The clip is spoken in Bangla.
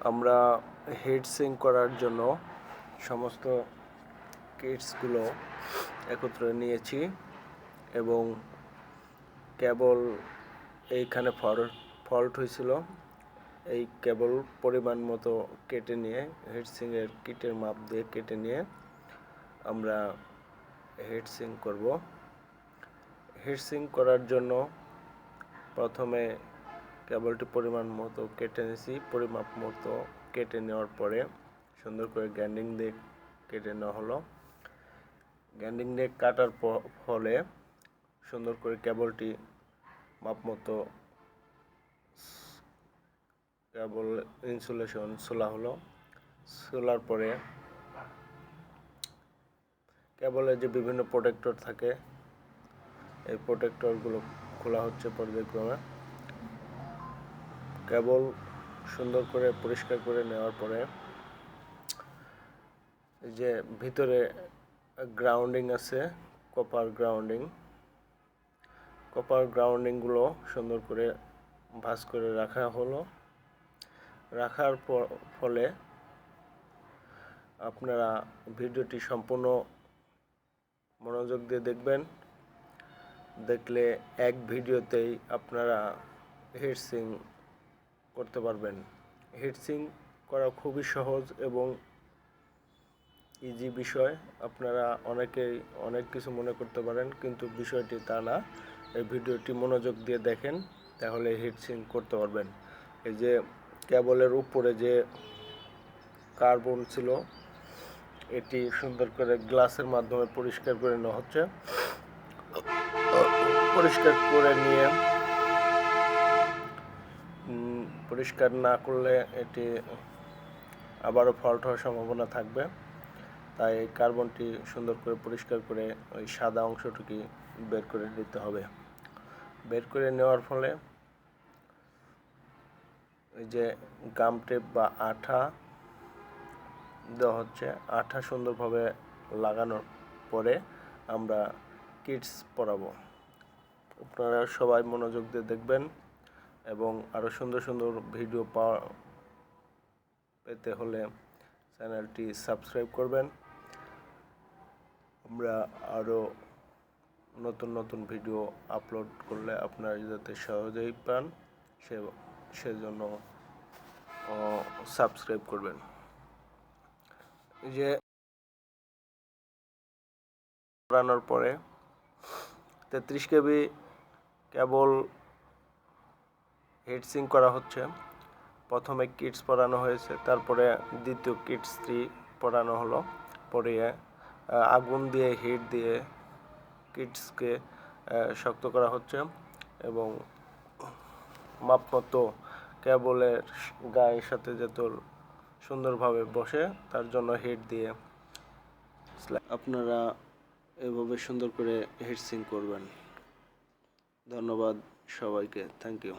আমরা হিট সিঙ্ক করার জন্য সমস্ত কিটসগুলো একত্রে নিয়েছি এবং কেবল এইখানে ফল্ট হয়েছিল। এই কেবল পরিমাণ মতো কেটে নিয়ে হিটসিংয়ের কিটের মাপ দিয়ে কেটে নিয়ে আমরা হিটসিং করব। হিটসিং করার জন্য প্রথমে কেবলটি পরিমাণ মতো কেটে নিয়েছি। পরিমাপ মতো কেটে নেওয়ার পরে সুন্দর করে গ্রাইন্ডিং দিয়ে কেটে নেওয়া হলো। গ্রাইন্ডিং দিয়ে কাটার ফলে সুন্দর করে কেবলটি মাপ মতো কেবল ইনসুলেশন ছোলা হলো। ছোলার পরে কেবলের যে বিভিন্ন প্রোটেক্টর থাকে এই প্রোটেক্টরগুলো খোলা হচ্ছে পর্যায়ক্রমে। কেবল সুন্দর করে পরিষ্কার করে নেওয়ার পরে যে ভিতরে গ্রাউন্ডিং আছে, কপার গ্রাউন্ডিংগুলো সুন্দর করে ভাঁজ করে রাখা হলো। রাখার ফলে আপনারা ভিডিওটি সম্পূর্ণ মনোযোগ দিয়ে দেখবেন। দেখলে এক ভিডিওতেই আপনারা হিটসিং করতে পারবেন। হিটসিং করা খুবই সহজ এবং ইজি বিষয়। আপনারা অনেকেই অনেক কিছু মনে করতে পারেন, কিন্তু বিষয়টি তা না। এই ভিডিওটি মনোযোগ দিয়ে দেখেন, তাহলে হিটসিং করতে পারবেন। এই যে কেবলের উপরে যে কার্বন ছিল, এটি সুন্দর করে গ্লাসের মাধ্যমে পরিষ্কার করে নেওয়া হচ্ছে। পরিষ্কার না করলে এটি আবারও ফল্ট হওয়ার সম্ভাবনা থাকবে। তাই কার্বনটি সুন্দর করে পরিষ্কার করে ওই সাদা অংশটুকু বের করে নিতে হবে। বের করে নেওয়ার ফলে এই যে গাম টেপ বা আঠা দেওয়া হচ্ছে। আঠা সুন্দরভাবে লাগানোর পরে আমরা কিটস পরাবো। আপনারা সবাই মনোযোগ দিয়ে দেখবেন এবং আরও সুন্দর সুন্দর ভিডিও পেতে হলে চ্যানেলটি সাবস্ক্রাইব করবেন। আমরা আরও নতুন নতুন ভিডিও আপলোড করলে আপনারা যাতে সহজেই পান সেজন্য সাবস্ক্রাইব করবেন। যে পরানোর পরে 33 কেবি কেবল হিটসিং করা হচ্ছে। প্রথমে কিটস পরানো হয়েছে, তারপরে দ্বিতীয় কিটস 3 পরানো হলো। পরে আগুন দিয়ে হিট দিয়ে কিটসকে শক্ত করা হচ্ছে এবং মাপ মতো কেবলের গায়ের সাথে যাতে সুন্দরভাবে বসে তার জন্য হিট দিয়ে আপনারা এভাবে সুন্দর করে হিটসিং করবেন। ধন্যবাদ সবাইকে, থ্যাংক ইউ।